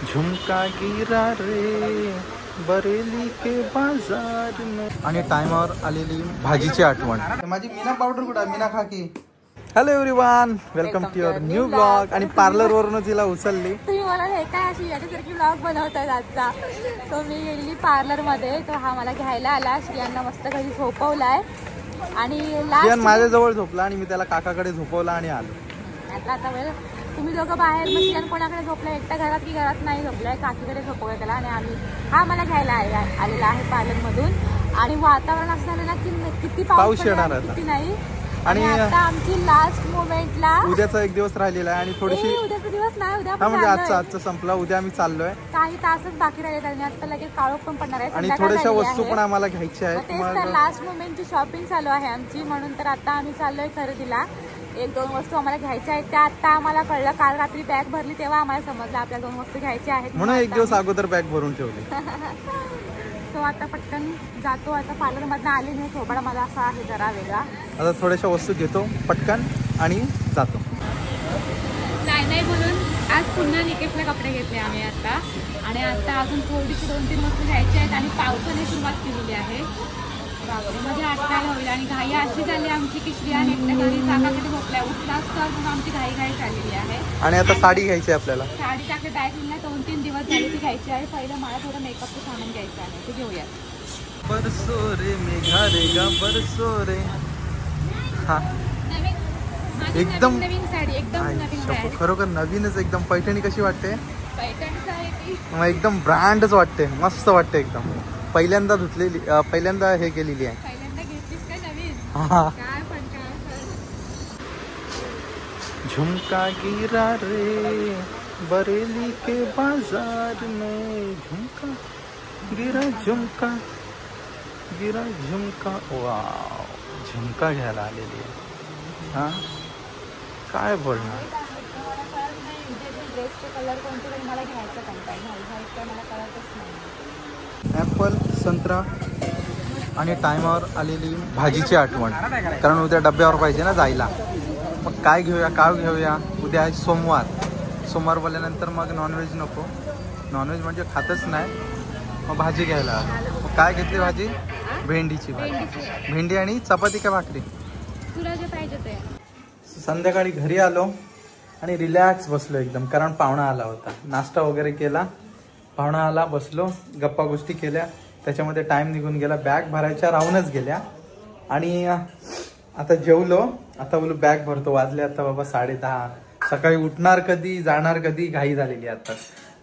झुमका गिरा रे बरेली के बाजार में. आणि टाइमवर आलेली भाजीची आठवण. माझी मीना पावडर कुठे आहे? मीना खाकी. Hello everyone, welcome to your new blog. आणि पार्लर वरून तिला उचलली. तुम्ही मला हे काय अशी याच्यासारखी ब्लॉग बनवताय आजचा. तो मी गेली पार्लर मध्ये, तो हा मला घ्यायला आला. श्रियांना मस्त घरी झोपवलाय आणि श्रियान माझ्याजवळ झोपला आणि मी त्याला काकाकडे झोपवला आणि आलो. आता वेळ तुम्ही दोघं बाहेर, मग श्रियान कोणाकडे झोपलाय? एकटा घरात की घरात नाही झोपलाय, काकीकडे झोपवलाय त्याला. आणि आम्ही हा मला घ्यायला आलेला आहे पार्लर मधून. आणि वातावरण असं झालं ना की किती पाऊस येणार किती नाही. आणि आता आमची लास्ट मोमेंटला उद्याचा एक दिवस राहिलेला आहे आणि थोडीशी उद्याचा दिवस नाही, उद्या म्हणजे आजचा संपला. उद्या आम्ही चाललोय, काही तासच बाकी राहिले आणि आता लगेच काळोख पण पडणार आहे आणि थोड्याशा वस्तू पण आम्हाला घ्यायच्या आहेत. मग लास्ट मोमेंटची शॉपिंग चालू आहे आमची, म्हणून तर आता आम्ही चाललोय खरेदीला. एक दोन वस्तू आम्हाला घ्यायच्या आहेत, त्या आता आम्हाला कळलं. काल रात्री बॅग भरली तेव्हा आम्हाला समजलं आपल्या 2 वस्तू घ्यायच्या आहेत, म्हणून एक दिवस अगोदर बॅग भरून ठेवली. तो आता पटकन जातो. आता पार्लर मधनं आली नाही, थोडा मला असा आहे जरा वेगळा. आता थोड्याशा वस्तू घेतो पटकन आणि जातो. नाही बोलून आज पुन्हा निकेशला कपडे घेतले आम्ही आता. आणि आता अजून थोडीशी 2-3 वस्तू घ्यायच्या आहेत. आणि पावसाने सुरुवात केलेली आहे. मध्ये अटकायला होईल. आणि घाई अशी झाली आमची की श्रियान एकट्या घरी काकाकडे झोपलाय. उठला असता म्हणून आमची घाई झालेली आहे. आणि आता साडी घ्यायची आपल्याला. साडी टाकले बॅगला 2-3 दिवस झाले ती घ्यायची आहे. पहिलं मला थोडं मेकअपचं सामान घ्यायचं आहे, ते घेऊया. बरसो रे मेघा रेगा बरसो रे. हा एकदम नवीन साडी, एकदम नवीन. खरोखर नवीनच एकदम. पैठणी कशी वाटते? पैठणी साडी एकदम ब्रँडच वाटते, मस्त वाटते एकदम. पहिल्यांदा धुतलेली, पहिल्यांदा हे केलेली आहे. पहिल्यांदा घेतलीस का नवीन? हा. काय पण झुमका गिरा रे बरेली के बाजार में. झुमका गिरा झुमका गिरा झुमका. वाव, झुमका घ्यायला आलेली आहे. हा काय बोलणार. कलर कोणते मला घ्यायचं मला कळतच नाही. ॲपल, संत्रा आणि टायमावर आलेली भाजीची आठवण. कारण उद्या डब्यावर पाहिजे ना जायला. मग काय घेऊया, काय घेऊया. उद्या आहे सोमवार बोलल्यानंतर मग नॉनव्हेज नको. नॉनव्हेज म्हणजे खातच नाही. मग भाजी घ्यायला आलो. मग काय घेतली भाजी? भेंडीची भाजी. भेंडी आणि चपाती का भाकरी? तुला जे पाहिजे ते. संध्याकाळी घरी आलो आणि रिलॅक्स बसलो एकदम. कारण पाहुणा आला होता. नाश्ता वगैरे केला, पाहुणा आला, बसलो, गप्पा गोष्टी केल्या. त्याच्यामध्ये टाइम निघून गेला. बॅग भरायच्या राहूनच गेल्या. आणि आता जेवलो. आता बोलू बॅग भरतो. वाजले आता बाबा 10:30. सकाळी उठणार कधी, जाणार कधी, घाई झालेली आता.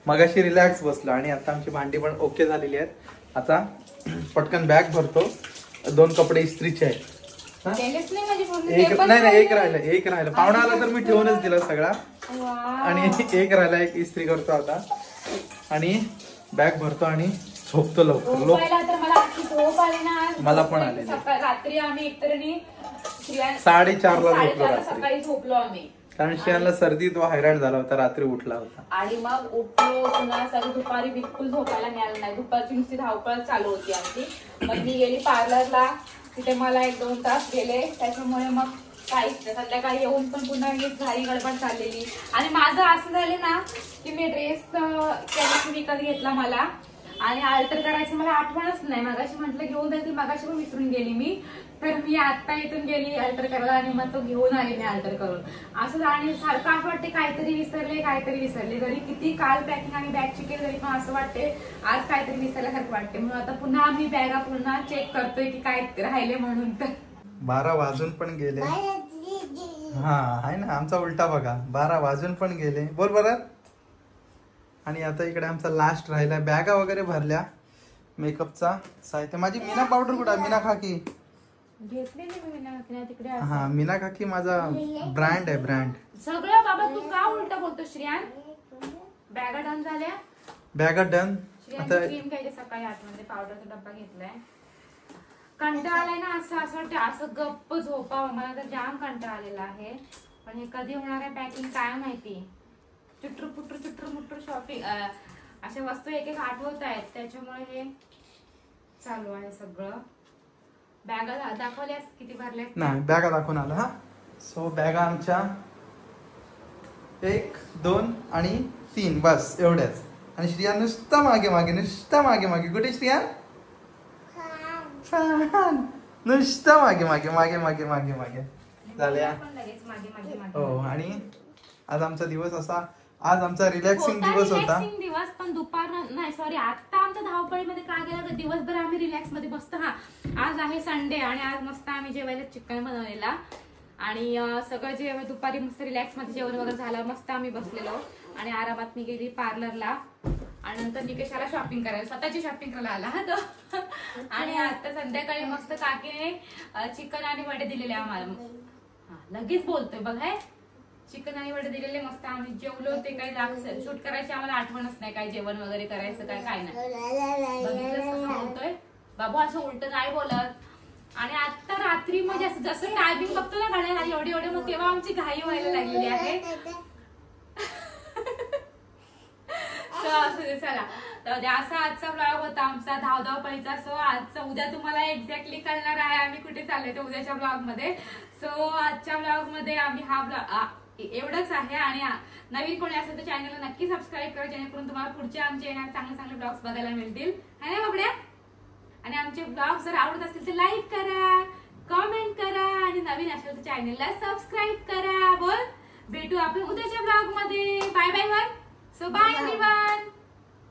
मग अशी रिलॅक्स बसलो. आणि आता आमची भांडी पण ओके झालेली आहेत. आता पटकन बॅग भरतो. 2 कपडे इस्त्रीचे आहेत. एक राहिलं. पाहुणा आला तर मी ठेवूनच दिला सगळा. आणि एक राहिला, एक इस्त्री करतो आता. आणि बॅग भरतो आणि झोपतो लवकर. मला पण आले. रात्री आम्ही एकतर 4:30ला सकाळी झोपलो आम्ही. कारण श्रियांना सर्दी, तो हैराण झाला होता, रात्री उठला होता. आणि मग उठलो पुन्हा सगळं. दुपारी बिलकुल झोपायला मिळालं नाही. दुपारची नुसती धावपळ चालू होती आमची. मग मी गेली पार्लरला. तिथे मला 1-2 तास गेले. त्याच्यामुळे मग काहीच नाही. संध्याकाळी येऊन पण पुन्हा घाई गडबड चाललेली. आणि माझं असं झालं ना की मी ड्रेस त्यादिवशी विकत घेतला मला. आणि अल्टर करायचं मला आठवणच नाही. मगाशी म्हटलं घेऊन जाईल, ती मगाशी पण विसरून गेली मी. तर मी आता इथून गेली अल्टर करायला आणि मग तो घेऊन आले मी अल्टर करून. असं आणि सारखं असं वाटते काहीतरी विसरले. जरी किती काल पॅकिंग आणि बॅगची केली तरी पण असं वाटते आज काहीतरी विसरल्यासारखं वाटते. म्हणून आता पुन्हा मी बॅगा पुन्हा चेक करतोय की काय राहिले म्हणून. तर 12 वाजून पण गेले. हा आहे ना, आमचा उलटा बघा. 12 वाजून पण गेले. बोल बरं. आणि आता इकडे आमचा लास्ट राहिला. बॅगा वगैरे भरल्या, मेकअपचा साहित्य. माझी मीना पावडर कुठे? मीना खाकी घेतलेली मी तिकडे. हा, मीना खाकी माझा ब्रँड आहे, ब्रँड. सगळं बाबा तू का उलटा बोलतो श्रियान? बॅगा डन झाल्या. बॅगा डन. आता क्रीम घ्यायची सकाळी 8 मध्ये. पावडरचा डब्बा घेतलाय. कंटाळा आलाय ना असं वाटतं असं गप्प झोपावं. मला तर जाम कंटाळा आलेला आहे. पण हे कधी होणार आहे पॅकिंग काय माहिती. चुट्टर मुट्टर शॉपिंग, अशा वस्तू एक आठवत आहेत. त्याच्यामुळे हे चालू आहे सगळं. बॅगा दाखवल्यास किती भरल्या? नाही, बॅगा दाखवून आला. हा, सो बॅगा आमच्या 1 2 आणि 3 बस एवढ्याच. आणि श्रिया नुसता मागे मागे नुसता मागे मागे. कुठे श्रिया? नुसता मागे मागे मागे मागे मागे मागे झाल्या. हो आणि आज आमचा दिवस असा, आज आमचा रिलॅक्सिंग दिवस होता. दिवस पण दुपार नाही सॉरी आता आमच्या धावपळीमध्ये काय केलं दिवसभर आम्ही रिलॅक्स मध्ये बसतो. हा आज आहे संडे आणि आज मस्त आम्ही जेवायला चिकन बनवलेला आणि सगळं जेवण दुपारी मस्त रिलॅक्स मध्ये जेवण वगैरे झालं. मस्त आम्ही बसलेलो आणि आरामात मी गेली पार्लरला आणि नंतर निकेशाला शॉपिंग करायला, स्वतःची शॉपिंग करायला आला हा तो. आणि आता संध्याकाळी मस्त काकीने चिकन आणि वडे दिलेले आम्हाला. लगेच बोलतोय बघाय. चिकन आणि वडे दिलेले मस्त आम्ही जेवलो. ते काही शूट करायची आम्हाला आठवणच नाही काय जेवण वगैरे करायचं काय नाही. बघितलंच कसं बोलतोय बाबू, असं उलट नाही बोलत. आणि आता रात्री म्हणजे असं जसं टायमिंग बघतो ना गाड्या एवढे एवढे मग तेव्हा आमची घाई व्हायला लागलेली आहे. चला तर असा आजचा ब्लॉग होता आमचा धावधावपळीचा. सो आजचा उद्या तुम्हाला एक्झॅक्टली कळणार आहे आम्ही कुठे चाललोय त्या उद्याच्या ब्लॉग मध्ये. सो आजच्या ब्लॉग मध्ये आम्ही हा ब्लॉग एवढंच आहे. आणि नवीन कोणी असेल तर चॅनलला नक्की सबस्क्राईब करा जेणेकरून तुम्हाला पुढचे आमचे येणार चांगले चांगले ब्लॉग्स बघायला मिळतील है ना बाबड्या. आणि आमचे ब्लॉग जर आवडत असतील तर लाईक करा, कमेंट करा आणि नवीन असेल तर चॅनलला सबस्क्राईब करा. बोल भेटू आपण उद्याच्या ब्लॉग मध्ये. Bye bye one. So bye everyone.